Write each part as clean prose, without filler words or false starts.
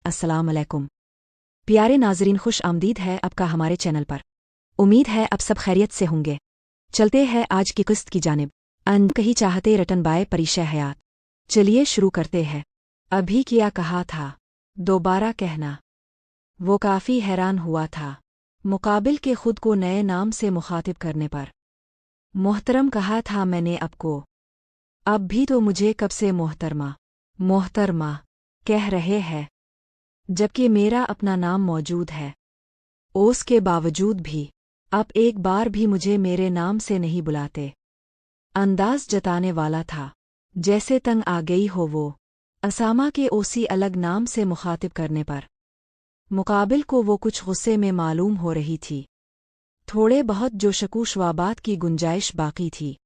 अस्सलाम अलैकुम। प्यारे नाजरीन, खुश आमदीद है आपका हमारे चैनल पर। उम्मीद है अब सब खैरियत से होंगे। चलते हैं आज की किस्त की जानिब। कहीं चाहते रटन बाय परिशय हयात। चलिए शुरू करते हैं। अभी क्या कहा था, दोबारा कहना। वो काफ़ी हैरान हुआ था मुकाबिल के खुद को नए नाम से मुखातिब करने पर। मोहतरम कहा था मैंने आपको, अब भी तो मुझे कब से मोहतरमा मोहतरमा कह रहे हैं, जबकि मेरा अपना नाम मौजूद है। उसके बावजूद भी आप एक बार भी मुझे मेरे नाम से नहीं बुलाते। अंदाज जताने वाला था, जैसे तंग आ गई हो वो असामा के ओसी अलग नाम से मुखातिब करने पर। मुकाबिल को वो कुछ गुस्से में मालूम हो रही थी। थोड़े बहुत जो शकूशवाबात की गुंजाइश बाकी थी।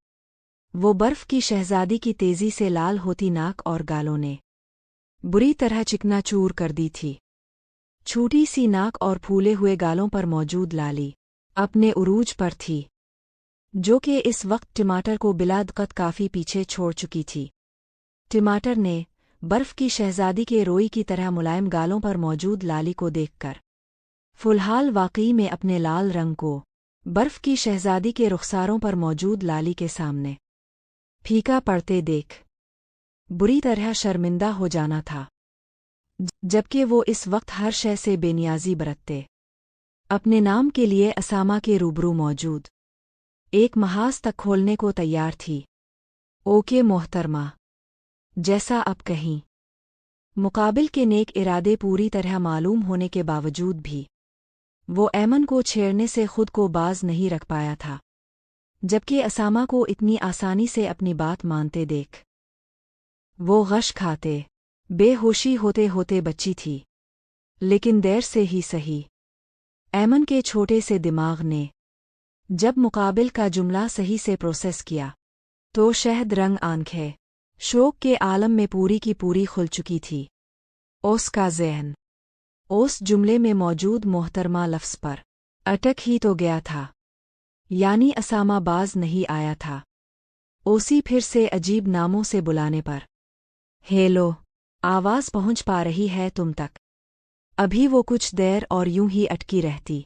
वो बर्फ की शहजादी की तेज़ी से लाल होती नाक और गालों ने बुरी तरह चिकनाचूर कर दी थी। छोटी सी नाक और फूले हुए गालों पर मौजूद लाली अपने उरूज पर थी, जो कि इस वक्त टमाटर को बिलादकत काफ़ी पीछे छोड़ चुकी थी। टमाटर ने बर्फ की शहजादी के रोई की तरह मुलायम गालों पर मौजूद लाली को देखकर फ़िलहाल वाकई में अपने लाल रंग को बर्फ की शहजादी के रुखसारों पर मौजूद लाली के सामने फीका पड़ते देख बुरी तरह शर्मिंदा हो जाना था, जबकि वो इस वक्त हर शय से बेनियाजी बरतते अपने नाम के लिए असामा के रूबरू मौजूद एक महाज तक खोलने को तैयार थी। ओके मोहतरमा, जैसा अब कहीं। मुकाबिल के नेक इरादे पूरी तरह मालूम होने के बावजूद भी वो ऐमन को छेड़ने से खुद को बाज नहीं रख पाया था, जबकि असामा को इतनी आसानी से अपनी बात मानते देख वो गश खाते बेहोशी होते होते बच्ची थी। लेकिन देर से ही सही, ऐमन के छोटे से दिमाग ने जब मुकाबिल का जुमला सही से प्रोसेस किया, तो शहद रंग आंखें शोक के आलम में पूरी की पूरी खुल चुकी थी। उसका ज़हन उस जुमले में मौजूद मोहतरमा लफ्ज़ पर अटक ही तो गया था, यानी असामा बाज नहीं आया था। ओसी फिर से अजीब नामों से बुलाने पर हेलो आवाज़ पहुंच पा रही है तुम तक। अभी वो कुछ देर और यूं ही अटकी रहती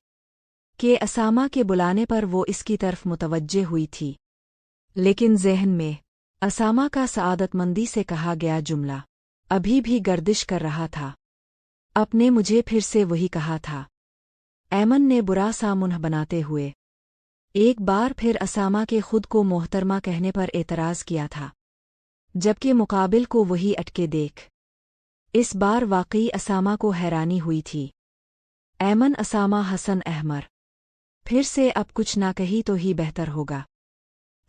कि असामा के बुलाने पर वो इसकी तरफ मुतवज्जे हुई थी, लेकिन ज़हन में असामा का सआदतमंदी से कहा गया जुमला अभी भी गर्दिश कर रहा था। अपने मुझे फिर से वही कहा था, ऐमन ने बुरा सा मुंह बनाते हुए एक बार फिर असामा के खुद को मोहतरमा कहने पर एतराज़ किया था, जबकि मुकाबिल को वही अटके देख इस बार वाकई असामा को हैरानी हुई थी। ऐमन असामा हसन अहमर, फिर से अब कुछ ना कही तो ही बेहतर होगा।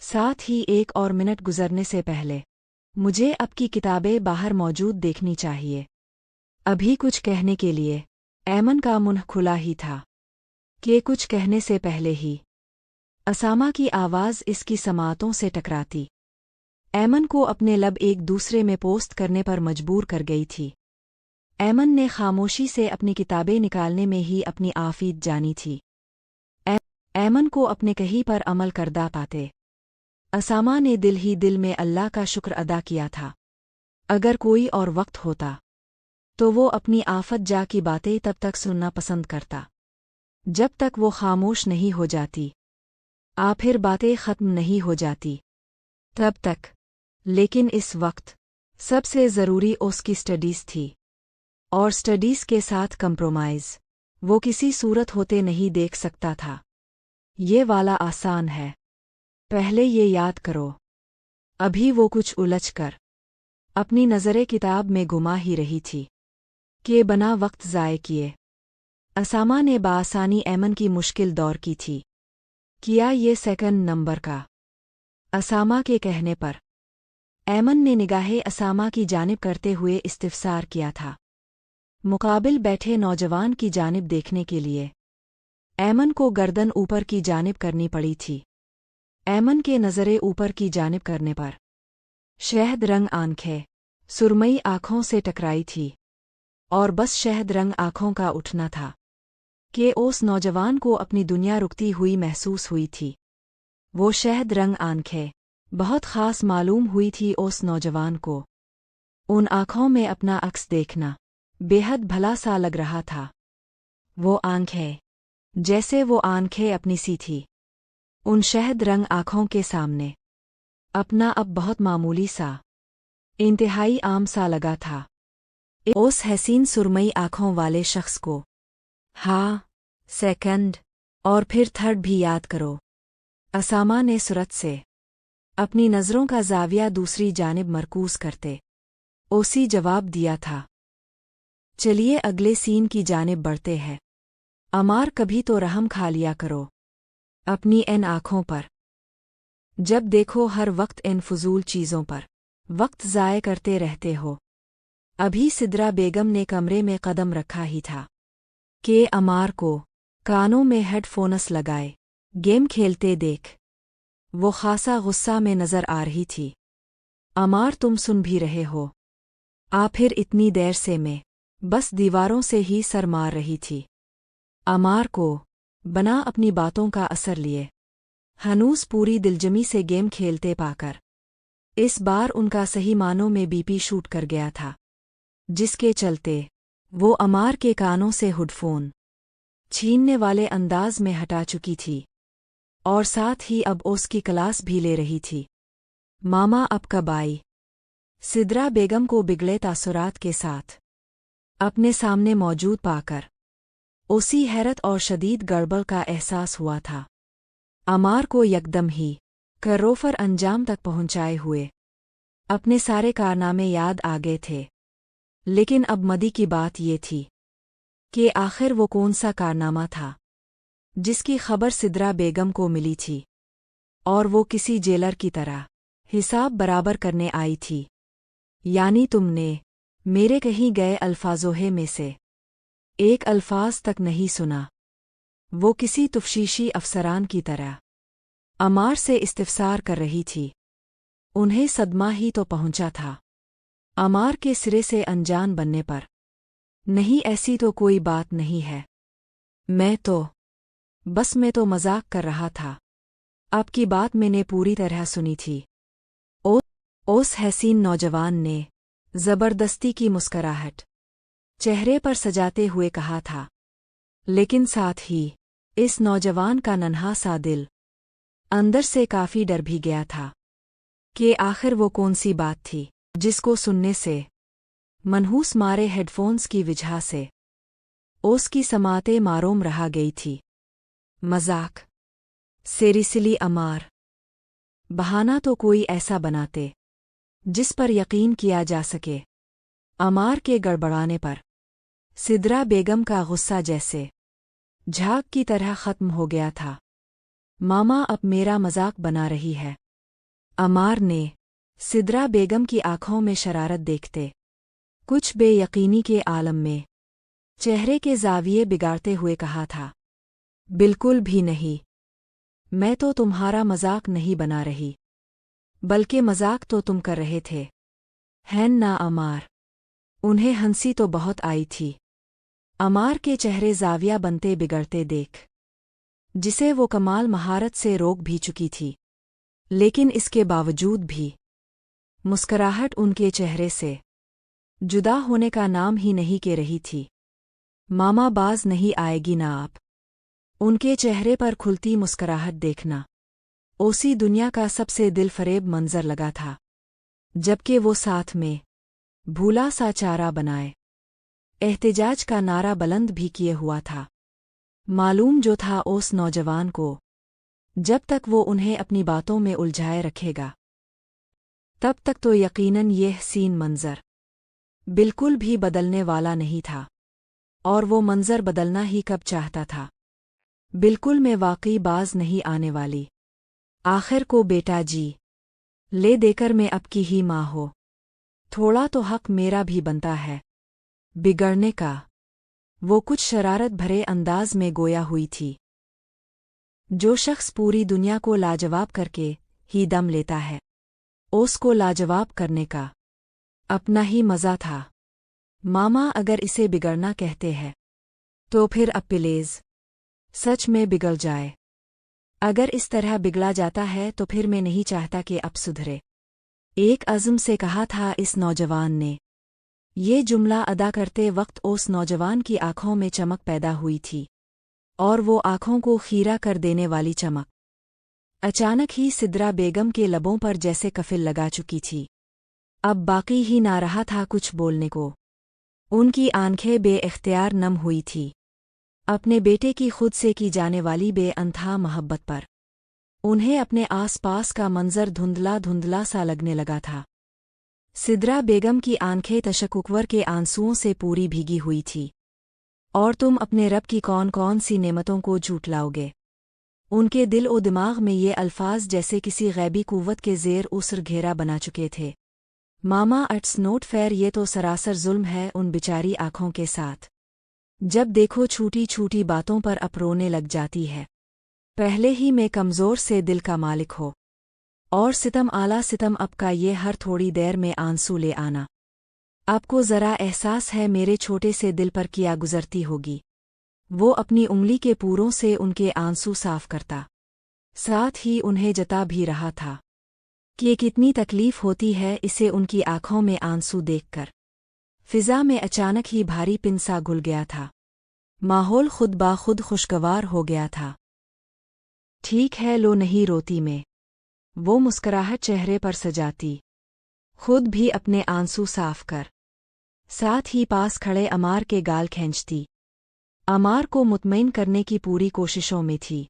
साथ ही एक और मिनट गुजरने से पहले मुझे अब की किताबें बाहर मौजूद देखनी चाहिए। अभी कुछ कहने के लिए ऐमन का मुंह खुला ही था कि कुछ कहने से पहले ही असामा की आवाज़ इसकी समाअतों से टकराती ऐमन को अपने लब एक दूसरे में पोस्ट करने पर मजबूर कर गई थी। ऐमन ने खामोशी से अपनी किताबें निकालने में ही अपनी आफीत जानी थी। ऐमन को अपने कही पर अमल करदा पाते असामा ने दिल ही दिल में अल्लाह का शुक्र अदा किया था। अगर कोई और वक्त होता तो वो अपनी आफत जा की बातें तब तक सुनना पसंद करता जब तक वो खामोश नहीं हो जाती, फिर बातें ख़त्म नहीं हो जाती तब तक। लेकिन इस वक्त सबसे ज़रूरी उसकी स्टडीज़ थी, और स्टडीज़ के साथ कंप्रोमाइज़ वो किसी सूरत होते नहीं देख सकता था। ये वाला आसान है, पहले ये याद करो। अभी वो कुछ उलझ कर अपनी नज़रें किताब में घुमा ही रही थी कि बना वक्त ज़ाय किए असामा ने बासानी ऐमन की मुश्किल दौर की थी। किया ये सेकंड नंबर का। असामा के कहने पर ऐमन ने निगाहें असामा की जानिब करते हुए इस्तिफ़सार किया था। मुकाबिल बैठे नौजवान की जानिब देखने के लिए ऐमन को गर्दन ऊपर की जानिब करनी पड़ी थी। ऐमन के नज़रें ऊपर की जानिब करने पर शहद रंग आंखें सुरमई आँखों से टकराई थी, और बस शहद रंग आँखों का उठना था कि उस नौजवान को अपनी दुनिया रुकती हुई महसूस हुई थी। वो शहद रंग आंखें बहुत ख़ास मालूम हुई थी उस नौजवान को। उन आँखों में अपना अक्स देखना बेहद भला सा लग रहा था। वो आंखें, जैसे वो आंखें अपनी सी थी, उन शहद रंग आँखों के सामने अपना अब बहुत मामूली सा, इंतहाई आम सा लगा था। उस हसीन सुरमई आँखों वाले शख्स को हाँ, सेकंड और फिर थर्ड भी याद करो। असामा ने सूरत से अपनी नज़रों का जाविया दूसरी जानिब मरकूज करते ओसी जवाब दिया था। चलिए अगले सीन की जानिब बढ़ते हैं। अमार, कभी तो रहम खा लिया करो अपनी इन आँखों पर। जब देखो हर वक्त इन फजूल चीज़ों पर वक्त ज़ाय करते रहते हो। अभी सिद्रा बेगम ने कमरे में कदम रखा ही था कि अमार को कानों में हेडफोन्स लगाए गेम खेलते देख वो खासा गुस्सा में नज़र आ रही थी। अमार, तुम सुन भी रहे हो? आ फिर इतनी देर से मैं बस दीवारों से ही सर मार रही थी। अमार को बना अपनी बातों का असर लिए हनूस पूरी दिलजमी से गेम खेलते पाकर इस बार उनका सही मानों में बीपी शूट कर गया था, जिसके चलते वो अमार के कानों से हेडफोन छीनने वाले अंदाज में हटा चुकी थी और साथ ही अब उसकी क्लास भी ले रही थी। मामा अब कब आई? सिद्रा बेगम को बिगड़े तासुरात के साथ अपने सामने मौजूद पाकर उसी हैरत और शदीद गड़बड़ का एहसास हुआ था। अमार को यकदम ही करोफर अंजाम तक पहुंचाए हुए अपने सारे कारनामे याद आ गए थे, लेकिन अब मदी की बात ये थी कि आखिर वो कौन सा कारनामा था जिसकी खबर सिद्रा बेगम को मिली थी और वो किसी जेलर की तरह हिसाब बराबर करने आई थी। यानी तुमने मेरे कहीं गए अल्फाजोहे में से एक अल्फाज तक नहीं सुना? वो किसी तुफशीशी अफसरान की तरह अमार से इस्तिफसार कर रही थी। उन्हें सदमा ही तो पहुंचा था अमार के सिरे से अनजान बनने पर। नहीं, ऐसी तो कोई बात नहीं है। मैं तो मजाक कर रहा था। आपकी बात मैंने पूरी तरह सुनी थी। उस हसीन नौजवान ने जबरदस्ती की मुस्कराहट चेहरे पर सजाते हुए कहा था, लेकिन साथ ही इस नौजवान का नन्हा सा दिल अंदर से काफी डर भी गया था कि आखिर वो कौन सी बात थी जिसको सुनने से मनहूस मारे हेडफोन्स की वजह से उसकी समाते मारोम रहा गई थी। मजाक? सीरियसली अमार, बहाना तो कोई ऐसा बनाते जिस पर यकीन किया जा सके। अमार के गड़बड़ाने पर सिद्रा बेगम का गुस्सा जैसे झाग की तरह खत्म हो गया था। मामा, अब मेरा मजाक बना रही है? अमार ने सिद्रा बेगम की आंखों में शरारत देखते कुछ बेयकीनी के आलम में चेहरे के जाविये बिगाड़ते हुए कहा था। बिल्कुल भी नहीं, मैं तो तुम्हारा मजाक नहीं बना रही, बल्कि मजाक तो तुम कर रहे थे, है ना अमार? उन्हें हंसी तो बहुत आई थी अमार के चेहरे जाविया बनते बिगड़ते देख, जिसे वो कमाल महारत से रोक भी चुकी थी, लेकिन इसके बावजूद भी मुस्कराहट उनके चेहरे से जुदा होने का नाम ही नहीं ले रही थी। मामा, बाज नहीं आएगी ना आप? उनके चेहरे पर खुलती मुस्कराहट देखना ओसी दुनिया का सबसे दिलफरेब मंजर लगा था, जबकि वो साथ में भूला सा चारा बनाए एहतिजाज का नारा बुलंद भी किए हुआ था। मालूम जो था उस नौजवान को, जब तक वो उन्हें अपनी बातों में उलझाए रखेगा तब तक तो यकीनन यह हसीन मंजर बिल्कुल भी बदलने वाला नहीं था। और वो मंजर बदलना ही कब चाहता था? बिल्कुल मैं वाकई बाज नहीं आने वाली। आखिर को बेटा जी ले देकर मैं अब की ही माँ हो, थोड़ा तो हक मेरा भी बनता है बिगड़ने का। वो कुछ शरारत भरे अंदाज में गोया हुई थी। जो शख्स पूरी दुनिया को लाजवाब करके ही दम लेता है, उसको लाजवाब करने का अपना ही मज़ा था। मामा, अगर इसे बिगड़ना कहते हैं तो फिर अब प्लीज सच में बिगड़ जाए। अगर इस तरह बिगड़ा जाता है तो फिर मैं नहीं चाहता कि अब सुधरे। एक अज़्म से कहा था इस नौजवान ने। ये जुमला अदा करते वक्त उस नौजवान की आंखों में चमक पैदा हुई थी, और वो आंखों को खीरा कर देने वाली चमक अचानक ही सिद्रा बेगम के लबों पर जैसे कफिल लगा चुकी थी। अब बाकी ही ना रहा था कुछ बोलने को। उनकी आंखें बेइख्तियार नम हुई थी, अपने बेटे की खुद से की जाने वाली बेअंतहा मोहब्बत पर। उन्हें अपने आस-पास का मंजर धुंधला धुंधला सा लगने लगा था। सिद्रा बेगम की आंखें तशक्कुर के आंसुओं से पूरी भीगी हुई थी। और तुम अपने रब की कौन कौन सी नेमतों को झूठलाओगे? उनके दिल और दिमाग में ये अल्फाज जैसे किसी गैबी कुव्वत के ज़ेर उसर घेरा बना चुके थे। मामा इट्स नोट फेयर, ये तो सरासर जुल्म है उन बिचारी आँखों के साथ। जब देखो छोटी छोटी बातों पर अपरोने लग जाती है। पहले ही मैं कमज़ोर से दिल का मालिक हो, और सितम आला सितम अब का ये हर थोड़ी देर में आंसू ले आना। आपको ज़रा एहसास है मेरे छोटे से दिल पर क्या गुज़रती होगी। वो अपनी उंगली के पूरों से उनके आंसू साफ करता, साथ ही उन्हें जता भी रहा था कि कितनी तकलीफ़ होती है इसे उनकी आँखों में आंसू देखकर। फ़िज़ा में अचानक ही भारी पिन सा घुल गया था। माहौल खुद बाखुद खुशगवार हो गया था। ठीक है, लो नहीं रोती मैं, वो मुस्कराहट चेहरे पर सजाती, खुद भी अपने आंसू साफ कर, साथ ही पास खड़े अमार के गाल खींचती। अमार को मुतमईन करने की पूरी कोशिशों में थी,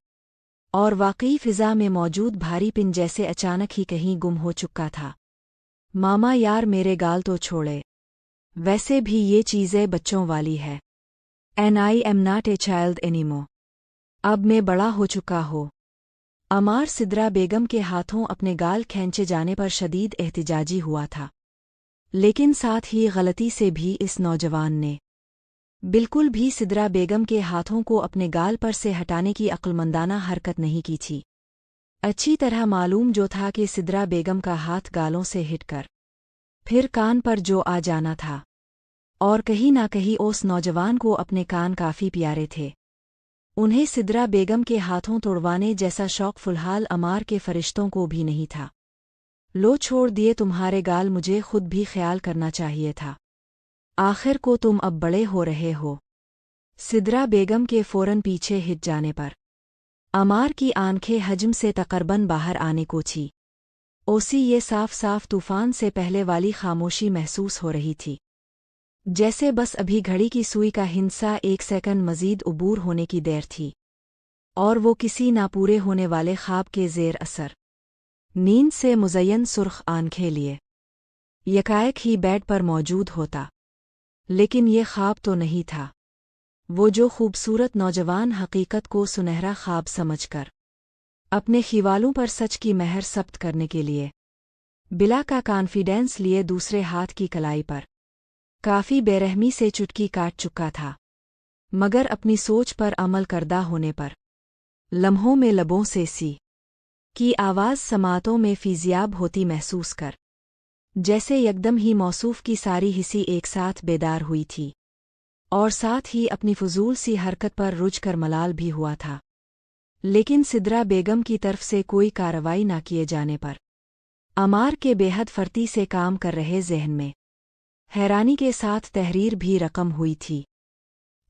और वाकई फ़िज़ा में मौजूद भारी पिन जैसे अचानक ही कहीं गुम हो चुका था। मामा यार मेरे गाल तो छोड़े, वैसे भी ये चीज़ें बच्चों वाली है। And I am not a child anymore, अब मैं बड़ा हो चुका हो। अमार सिद्रा बेगम के हाथों अपने गाल खींचे जाने पर शदीद एहतिजाजी हुआ था, लेकिन साथ ही गलती से भी इस नौजवान ने बिल्कुल भी सिद्रा बेगम के हाथों को अपने गाल पर से हटाने की अक्लमंदाना हरकत नहीं की थी। अच्छी तरह मालूम जो था कि सिद्रा बेगम का हाथ गालों से हिटकर फिर कान पर जो आ जाना था, और कहीं ना कहीं उस नौजवान को अपने कान काफ़ी प्यारे थे। उन्हें सिद्रा बेगम के हाथों तोड़वाने जैसा शौक फ़िलहाल अमार के फरिश्तों को भी नहीं था। लो छोड़ दिए तुम्हारे गाल, मुझे खुद भी ख्याल करना चाहिए था। आखिर को तुम अब बड़े हो रहे हो। सिद्रा बेगम के फ़ौरन पीछे हिट जाने पर अमार की आंखें हजम से तकरबन बाहर आने को थी। ओसी ये साफ साफ तूफ़ान से पहले वाली खामोशी महसूस हो रही थी, जैसे बस अभी घड़ी की सुई का हिंसा एक सेकंड मज़ीद उबूर होने की देर थी, और वो किसी नापूरे होने वाले ख्वाब के ज़ेर असर नींद से मुज़य्यन सुर्ख आंखें लिए यकायक ही बेड पर मौजूद होता। लेकिन ये ख्वाब तो नहीं था। वो जो खूबसूरत नौजवान हकीकत को सुनहरा ख्वाब समझकर अपने खिवालों पर सच की महर सब्त करने के लिए बिला का कॉन्फिडेंस लिए दूसरे हाथ की कलाई पर काफ़ी बेरहमी से चुटकी काट चुका था, मगर अपनी सोच पर अमल करदा होने पर लम्हों में लबों से सी की आवाज़ समातों में फ़िज़ियाब होती महसूस कर, जैसे यकदम ही मौसूफ की सारी हिस्सी एक साथ बेदार हुई थी, और साथ ही अपनी फजूल सी हरकत पर रुझ कर मलाल भी हुआ था। लेकिन सिद्रा बेगम की तरफ से कोई कार्रवाई ना किए जाने पर अमार के बेहद फर्ती से काम कर रहे जहन में हैरानी के साथ तहरीर भी रकम हुई थी।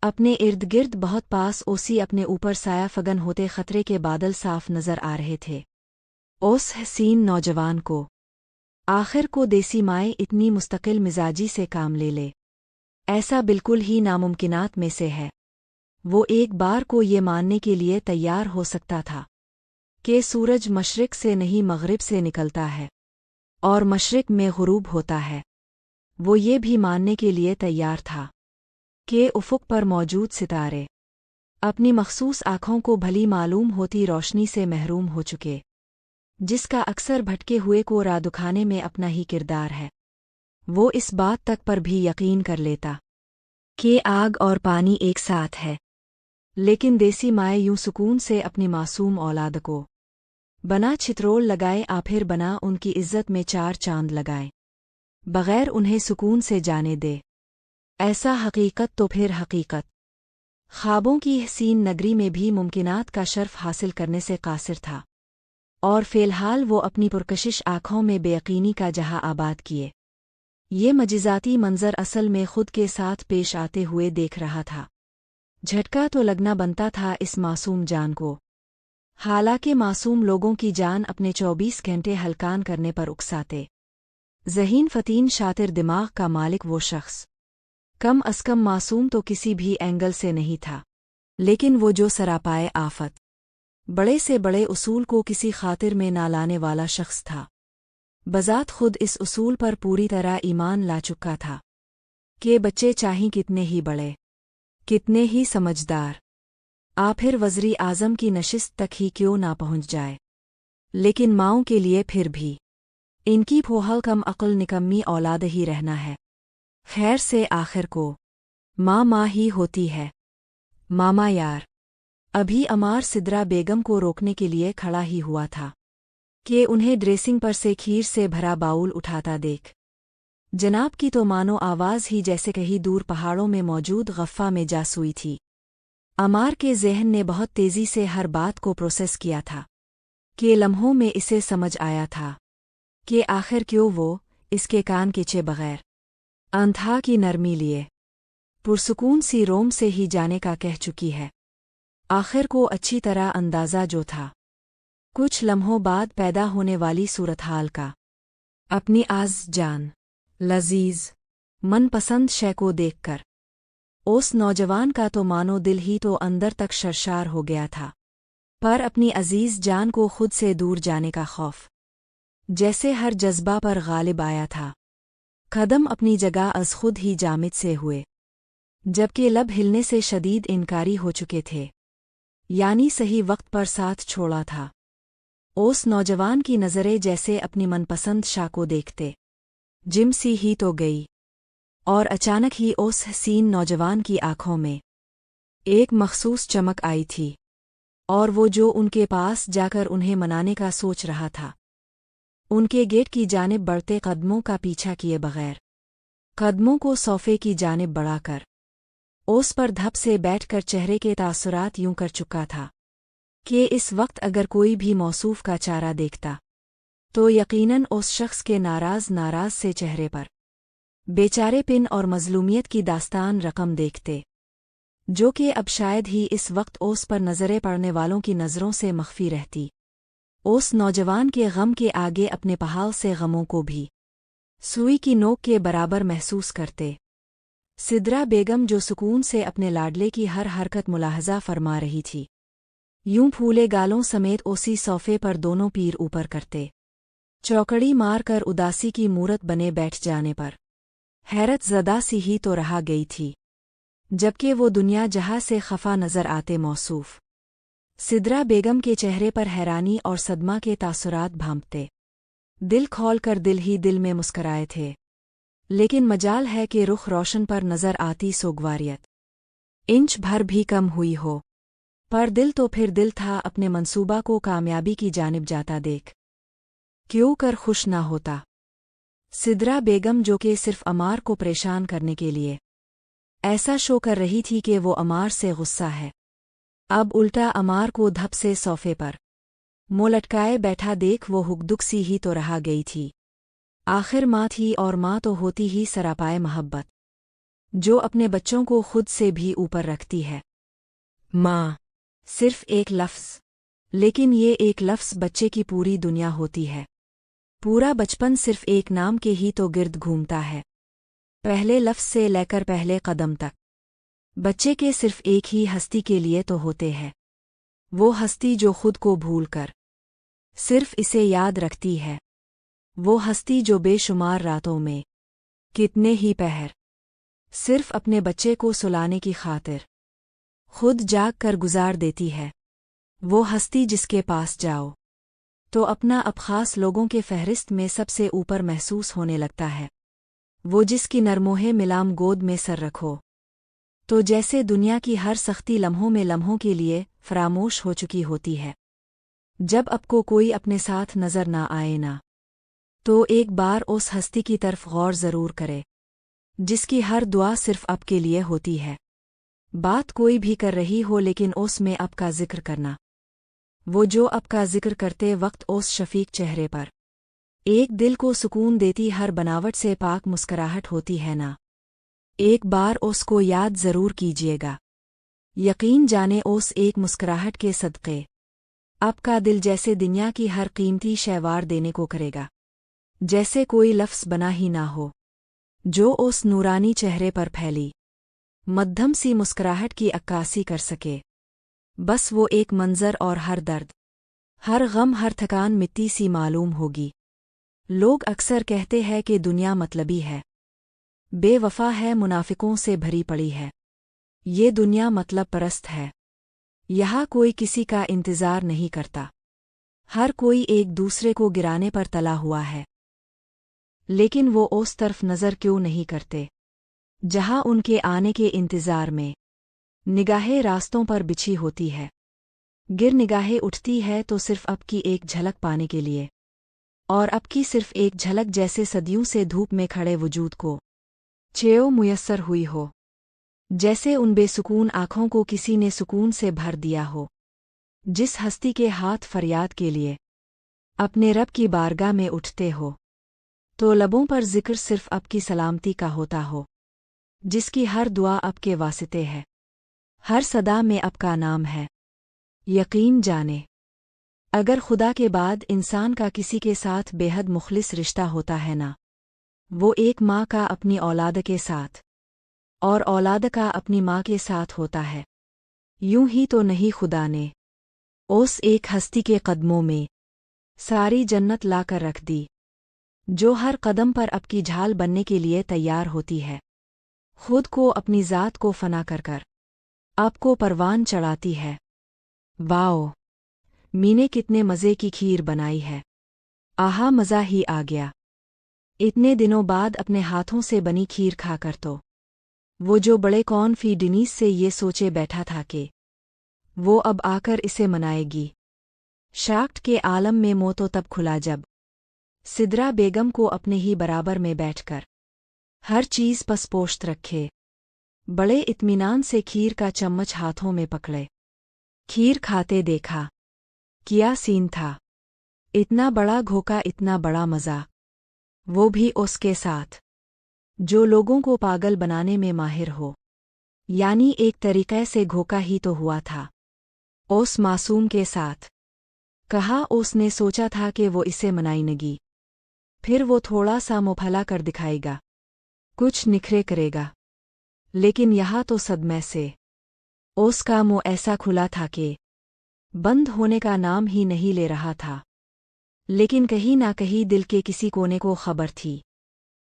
अपने इर्द गिर्द बहुत पास ओसी अपने ऊपर साया फगन होते खतरे के बादल साफ नजर आ रहे थे। उस हसीन नौजवान को आखिर को देसी माए इतनी मुस्तकिल मिजाजी से काम ले ले, ऐसा बिल्कुल ही नामुमकिनात में से है। वो एक बार को ये मानने के लिए तैयार हो सकता था कि सूरज मशरिक से नहीं मगरिब से निकलता है, और मशरिक में गुरूब होता है। वो ये भी मानने के लिए तैयार था कि उफ़ुक पर मौजूद सितारे अपनी मखसूस आँखों को भली मालूम होती रोशनी से महरूम हो चुके, जिसका अक्सर भटके हुए को राह दुखाने में अपना ही किरदार है। वो इस बात तक पर भी यकीन कर लेता कि आग और पानी एक साथ है, लेकिन देसी माए यूं सुकून से अपनी मासूम औलाद को बना छित्रोल लगाए आफिर बना उनकी इज्जत में चार चांद लगाए, बग़ैर उन्हें सुकून से जाने दे। ऐसा हकीकत तो फिर हकीकत ख्वाबों की हसीन नगरी में भी मुमकिनात का शर्फ हासिल करने से कासिर था। और फ़िलहाल वो अपनी पुरकशिश आँखों में बेयकीनी का जहां आबाद किए। ये मजिज़ाती मंज़र असल में खुद के साथ पेश आते हुए देख रहा था। झटका तो लगना बनता था इस मासूम जान को। हालांकि मासूम लोगों की जान अपने 24 घंटे हलकान करने पर उकसाते। ज़हीन फ़तीन शातिर दिमाग का मालिक वो शख्स कम अज़ कम मासूम तो किसी भी एंगल से नहीं था, लेकिन वो जो सरापाए आफत, बड़े से बड़े उसूल को किसी खातिर में ना लाने वाला शख्स था। बज़ात खुद इस उसूल पर पूरी तरह ईमान ला चुका था कि बच्चे चाहें कितने ही बड़े, कितने ही समझदार, फिर वज़ीर आज़म की नशिस्त तक ही क्यों ना पहुँच जाए, लेकिन माँओं के लिए फिर भी इनकी फोहल कम अक्ल निकम्मी औलाद ही रहना है। खैर से आखिर को माँ ही होती है। मामा यार, अभी अमार सिद्रा बेगम को रोकने के लिए खड़ा ही हुआ था कि उन्हें ड्रेसिंग पर से खीर से भरा बाउल उठाता देख जनाब की तो मानो आवाज़ ही जैसे कहीं दूर पहाड़ों में मौजूद गफ़्फ़ा में जा सुई थी। अमार के ज़हन ने बहुत तेज़ी से हर बात को प्रोसेस किया था कि लम्हों में इसे समझ आया था कि आखिर क्यों वो इसके कान खींचे बग़ैर अंधा की नरमी लिए पुरसुकून सी रोम से ही जाने का कह चुकी है। आखिर को अच्छी तरह अंदाज़ा जो था कुछ लम्हों बाद पैदा होने वाली सूरतहाल का। अपनी आज़ जान लजीज मनपसंद शय को देखकर उस नौजवान का तो मानो दिल ही तो अंदर तक शर्शार हो गया था, पर अपनी अजीज जान को खुद से दूर जाने का खौफ जैसे हर जज्बा पर गालिब आया था। कदम अपनी जगह अज खुद ही जामिद से हुए, जबकि लब हिलने से शदीद इनकारी हो चुके थे, यानी सही वक्त पर साथ छोड़ा था। उस नौजवान की नज़रें जैसे अपनी मनपसंद शाह को देखते जिम सी ही तो गई, और अचानक ही उस हसीन नौजवान की आँखों में एक मखसूस चमक आई थी, और वो जो उनके पास जाकर उन्हें मनाने का सोच रहा था, उनके गेट की जानिब बढ़ते कदमों का पीछा किए बगैर कदमों को सोफे की जानिब बढ़ाकर उस पर धप से बैठकर चेहरे के तासुरात यूं कर चुका था कि इस वक्त अगर कोई भी मौसूफ का चारा देखता तो यकीनन उस शख्स के नाराज से चेहरे पर बेचारेपिन और मजलूमियत की दास्तान रकम देखते, जो कि अब शायद ही इस वक्त उस पर नज़रें पड़ने वालों की नज़रों से मख्फी रहती। उस नौजवान के गम के आगे अपने पहाड़ से गमों को भी सुई की नोक के बराबर महसूस करते। सिद्रा बेगम जो सुकून से अपने लाडले की हर हरकत मुलाहजा फरमा रही थी, यूं फूले गालों समेत उसी सोफे पर दोनों पीर ऊपर करते चौकड़ी मार कर उदासी की मूरत बने बैठ जाने पर हैरत ज़दा सी ही तो रहा गई थी, जबकि वो दुनिया जहाँ से खफा नज़र आते मौसूफ सिद्रा बेगम के चेहरे पर हैरानी और सदमा के तासुरात भांपते। दिल खोल कर दिल ही दिल में मुस्कराए थे, लेकिन मजाल है कि रुख रोशन पर नज़र आती सोगवारियत इंच भर भी कम हुई हो, पर दिल तो फिर दिल था अपने मंसूबा को कामयाबी की जानिब जाता देख क्यों कर खुश ना होता। सिद्रा बेगम जो कि सिर्फ अमार को परेशान करने के लिए ऐसा शो कर रही थी कि वो अमार से गुस्सा है, अब उल्टा अमार को धप से सोफे पर मुँह लटकाए बैठा देख वो हुकदुक सी ही तो रहा गई थी। आखिर माँ थी, और माँ तो होती ही सरापाए मोहब्बत, जो अपने बच्चों को खुद से भी ऊपर रखती है। माँ सिर्फ एक लफ्ज़, लेकिन ये एक लफ्ज़ बच्चे की पूरी दुनिया होती है। पूरा बचपन सिर्फ एक नाम के ही तो गिर्द घूमता है, पहले लफ्ज़ से लेकर पहले कदम तक बच्चे के सिर्फ एक ही हस्ती के लिए तो होते हैं, वो हस्ती जो खुद को भूल कर सिर्फ इसे याद रखती है, वो हस्ती जो बेशुमार रातों में कितने ही पहर सिर्फ अपने बच्चे को सुलाने की खातिर खुद जाग कर गुजार देती है, वो हस्ती जिसके पास जाओ तो अपना अब खास लोगों के फहरिस्त में सबसे ऊपर महसूस होने लगता है, वो जिसकी नरमोहे मिलाम गोद में सर रखो तो जैसे दुनिया की हर सख्ती लम्हों के लिए फरामोश हो चुकी होती है। जब आपको कोई अपने साथ नज़र ना आए ना, तो एक बार उस हस्ती की तरफ गौर ज़रूर करे जिसकी हर दुआ सिर्फ आपके लिए होती है। बात कोई भी कर रही हो, लेकिन उसमें आपका जिक्र करना वो जो अब का जिक्र करते वक्त उस शफीक चेहरे पर एक दिल को सुकून देती हर बनावट से पाक मुस्कराहट होती है ना। एक बार उसको याद ज़रूर कीजिएगा। यकीन जाने उस एक मुस्कराहट के सदक़े आपका दिल जैसे दुनिया की हर कीमती शैवार देने को करेगा, जैसे कोई लफ्ज़ बना ही ना हो जो उस नूरानी चेहरे पर फैली मध्यम सी मुस्कराहट की अक्कासी कर सके। बस वो एक मंज़र और हर दर्द, हर गम, हर थकान मिट्टी सी मालूम होगी। लोग अक्सर कहते हैं कि दुनिया मतलबी है, बेवफा है, मुनाफिकों से भरी पड़ी है। ये दुनिया मतलब परस्त है। यहाँ कोई किसी का इंतज़ार नहीं करता, हर कोई एक दूसरे को गिराने पर तला हुआ है। लेकिन वो उस तरफ नज़र क्यों नहीं करते जहाँ उनके आने के इंतज़ार में निगाहें रास्तों पर बिछी होती है। गिर निगाहें उठती है तो सिर्फ अब की एक झलक पाने के लिए, और अब की सिर्फ एक झलक जैसे सदियों से धूप में खड़े वजूद को चेयो मुयस्सर हुई हो, जैसे उन बेसुकून आँखों को किसी ने सुकून से भर दिया हो। जिस हस्ती के हाथ फरियाद के लिए अपने रब की बारगाह में उठते हो, तो लबों पर जिक्र सिर्फ अब की सलामती का होता हो, जिसकी हर दुआ अब के वास्ते है, हर सदा में अब का नाम है। यकीन जाने अगर खुदा के बाद इंसान का किसी के साथ बेहद मुखलिस रिश्ता होता है ना, वो एक माँ का अपनी औलाद के साथ और औलाद का अपनी माँ के साथ होता है। यूं ही तो नहीं खुदा ने उस एक हस्ती के कदमों में सारी जन्नत लाकर रख दी, जो हर कदम पर अब की झाल बनने के लिए तैयार होती है, खुद को अपनी ज़ात को फना कर आपको परवान चढ़ाती है। वाओ, मीने कितने मज़े की खीर बनाई है। आहा, मज़ा ही आ गया। इतने दिनों बाद अपने हाथों से बनी खीर खाकर तो वो जो बड़े कॉन्फिडेंस से ये सोचे बैठा था कि वो अब आकर इसे मनाएगी। शाक्ट के आलम में मुँह तो तब खुला जब सिदरा बेगम को अपने ही बराबर में बैठकर हर चीज़ पसपोश्त रखे बड़े इत्मीनान से खीर का चम्मच हाथों में पकड़े खीर खाते देखा। क्या सीन था, इतना बड़ा घोका, इतना बड़ा मज़ा, वो भी उसके साथ जो लोगों को पागल बनाने में माहिर हो। यानी एक तरीक़े से घोका ही तो हुआ था उस मासूम के साथ। कहा उसने सोचा था कि वो इसे मनाएगी, फिर वो थोड़ा सा मुँह फैला कर दिखाएगा, कुछ निखरे करेगा। लेकिन यहाँ तो सदमे से उसका मुँह ऐसा खुला था कि बंद होने का नाम ही नहीं ले रहा था। लेकिन कहीं ना कहीं दिल के किसी कोने को खबर थी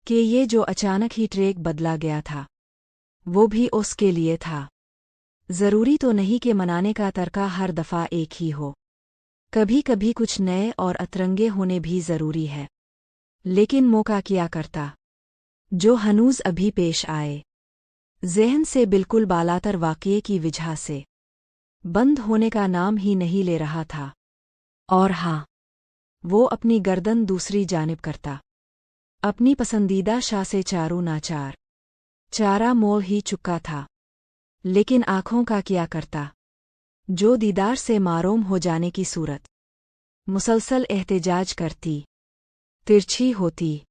कि ये जो अचानक ही ट्रैक बदला गया था, वो भी उसके लिए था। ज़रूरी तो नहीं कि मनाने का तरीक़ा हर दफ़ा एक ही हो, कभी कभी कुछ नए और अतरंगे होने भी ज़रूरी है। लेकिन मौका क्या करता जो हनूज़ अभी पेश आए, ज़हन से बिल्कुल बालातर वाक़ये की वजह से बंद होने का नाम ही नहीं ले रहा था। और हाँ, वो अपनी गर्दन दूसरी जानिब करता, अपनी पसंदीदा शाह से चारू नाचार चारा मोल ही चुका था। लेकिन आँखों का क्या करता जो दीदार से मारूम हो जाने की सूरत मुसलसल एहतिजाज करती, तिरछी होती,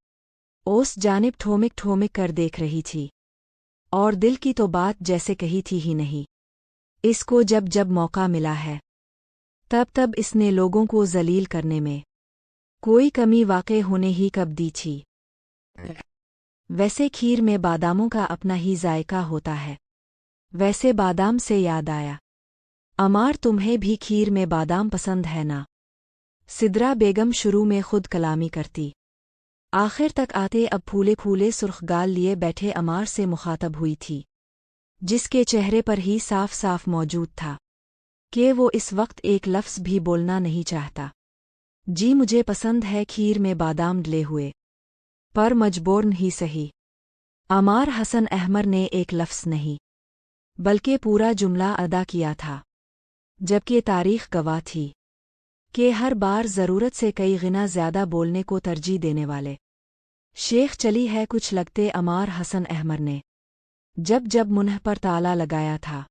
उस जानिब ठोमिक ठोमिक कर देख रही थी। और दिल की तो बात जैसे कही थी ही नहीं। इसको जब जब मौका मिला है, तब तब इसने लोगों को जलील करने में कोई कमी वाक़ई होने ही कब दी थी। वैसे खीर में बादामों का अपना ही जायका होता है। वैसे बादाम से याद आया, अमार, तुम्हें भी खीर में बादाम पसंद है ना? सिदरा बेगम शुरू में खुद कलामी करती, आखिर तक आते अब फूले फूले सुर्खगाल लिए बैठे अमार से मुखातब हुई थी, जिसके चेहरे पर ही साफ साफ मौजूद था कि वो इस वक्त एक लफ्ज़ भी बोलना नहीं चाहता। जी, मुझे पसंद है खीर में बादाम डले हुए, पर मजबूरन ही सही। अमार हसन अहमर ने एक लफ्ज़ नहीं बल्कि पूरा जुमला अदा किया था, जबकि तारीख़ गवाह थी कि हर बार ज़रूरत से कई गुना ज़्यादा बोलने को तरजीह देने वाले शेख चली है कुछ लगते अमार हसन अहमर ने जब जब मुन्ह पर ताला लगाया था।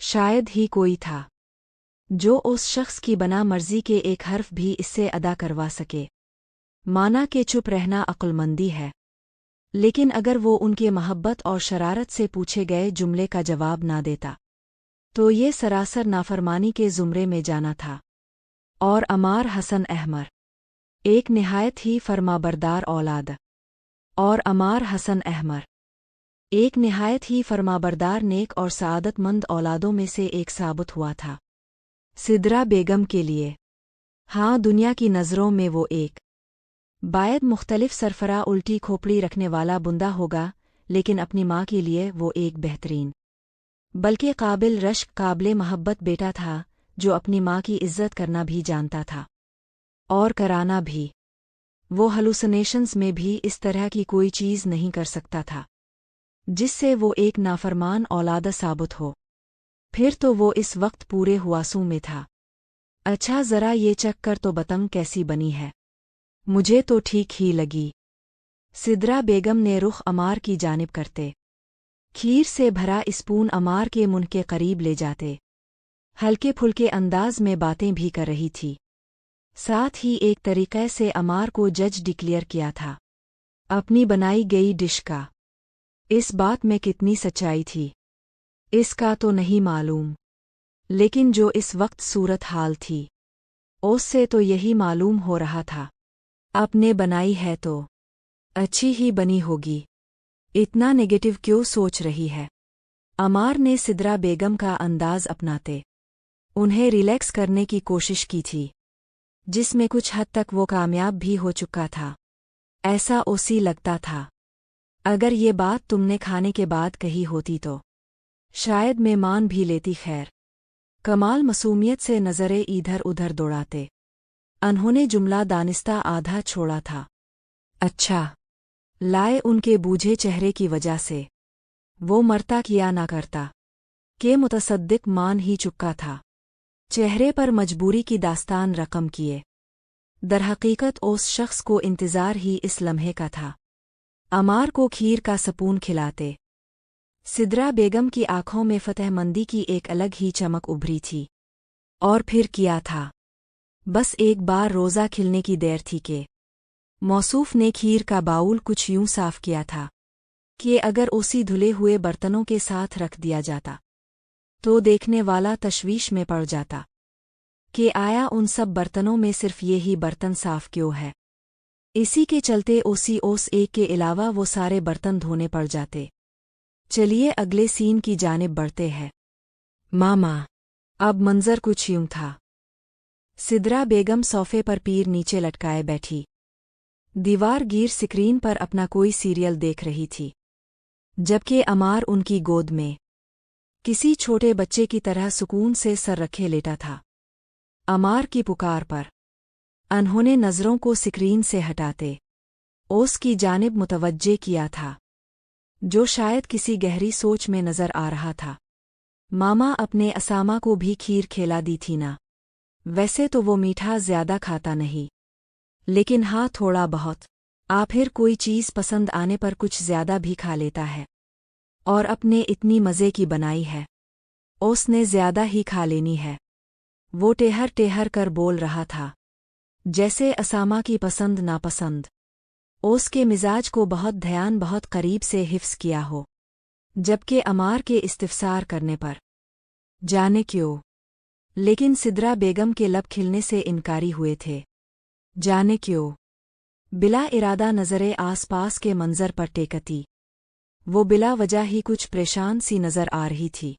शायद ही कोई था जो उस शख्स की बना मर्जी के एक हर्फ भी इससे अदा करवा सके। माना कि चुप रहना अक्लमंदी है, लेकिन अगर वो उनके महब्बत और शरारत से पूछे गए जुमले का जवाब ना देता तो ये सरासर नाफरमानी के ज़ुमरे में जाना था। और अमार हसन अहमर एक निहायत ही फरमाबरदार औलाद। और अमार हसन अहमर एक निहायत ही फरमाबरदार नेक और सआदतमंद औलादों में से एक साबित हुआ था सिद्रा बेगम के लिए। हाँ, दुनिया की नज़रों में वो एक बायद मुख्तलिफ सरफरा उल्टी खोपड़ी रखने वाला बुंदा होगा, लेकिन अपनी माँ के लिए वो एक बेहतरीन बल्कि काबिल रश्क काबिल महब्बत बेटा था, जो अपनी माँ की इज़्ज़त करना भी जानता था और कराना भी। वो हलुसिनेशंस में भी इस तरह की कोई चीज़ नहीं कर सकता था जिससे वो एक नाफरमान औलाद साबित हो। फिर तो वो इस वक्त पूरे हुआसू में था। अच्छा, ज़रा ये चख कर तो बतंग कैसी बनी है। मुझे तो ठीक ही लगी। सिद्रा बेगम ने रुख अमार की जानिब करते खीर से भरा स्पून अमार के मुंह के करीब ले जाते हल्के फुल्के अंदाज में बातें भी कर रही थी। साथ ही एक तरीक़े से अमार को जज डिक्लेयर किया था अपनी बनाई गई डिश का। इस बात में कितनी सच्चाई थी इसका तो नहीं मालूम, लेकिन जो इस वक्त सूरत हाल थी उससे तो यही मालूम हो रहा था आपने बनाई है तो अच्छी ही बनी होगी। इतना नेगेटिव क्यों सोच रही है? अमार ने सिद्रा बेगम का अंदाज अपनाते उन्हें रिलैक्स करने की कोशिश की थी, जिसमें कुछ हद तक वो कामयाब भी हो चुका था। ऐसा उसी लगता था अगर ये बात तुमने खाने के बाद कही होती तो शायद मैं मान भी लेती। खैर, कमाल मासूमियत से नज़रें इधर उधर दौड़ाते उन्होंने जुमला दानिस्ता आधा छोड़ा था। अच्छा, लाए उनके बूझे चेहरे की वजह से वो मरता किया ना करता के मुतसद्दिक मान ही चुका था। चेहरे पर मजबूरी की दास्तान रकम किए। दरहकीकत उस शख्स को इंतज़ार ही इस लम्हे का था। अमार को खीर का सपून खिलाते सिद्रा बेगम की आंखों में फतहमंदी की एक अलग ही चमक उभरी थी। और फिर किया था बस एक बार रोज़ा खिलने की देर थी कि मौसूफ ने खीर का बाउल कुछ यूं साफ किया था कि अगर उसी धुले हुए बर्तनों के साथ रख दिया जाता तो देखने वाला तशवीश में पड़ जाता कि आया उन सब बर्तनों में सिर्फ ये ही बर्तन साफ क्यों है। इसी के चलते उस एक के अलावा वो सारे बर्तन धोने पड़ जाते। चलिए अगले सीन की जानिब बढ़ते हैं। मामा, अब मंजर कुछ यूं था। सिद्रा बेगम सोफे पर पीर नीचे लटकाए बैठी दीवार गिर स्क्रीन पर अपना कोई सीरियल देख रही थी, जबकि अमार उनकी गोद में किसी छोटे बच्चे की तरह सुकून से सर रखे लेटा था। अमार की पुकार पर उन्होंने नज़रों को स्क्रीन से हटाते उसकी जानिब मुतवज्जे किया था, जो शायद किसी गहरी सोच में नज़र आ रहा था। मामा, अपने असामा को भी खीर खिला दी थी ना? वैसे तो वो मीठा ज़्यादा खाता नहीं, लेकिन हाँ, थोड़ा बहुत फिर कोई चीज़ पसंद आने पर कुछ ज़्यादा भी खा लेता है। और अपने इतनी मज़े की बनाई है, उसने ज़्यादा ही खा लेनी है। वो टेहर टेहर कर बोल रहा था, जैसे असामा की पसंद नापसंद उसके मिजाज को बहुत करीब से हिफ्स किया हो। जबकि अमार के इस्तिफसार करने पर जाने क्यों, लेकिन सिद्रा बेगम के लब खिलने से इनकारी हुए थे। जाने क्यों, बिला इरादा नज़रें आसपास के मंजर पर टेकती वो बिला वजह ही कुछ परेशान सी नज़र आ रही थी।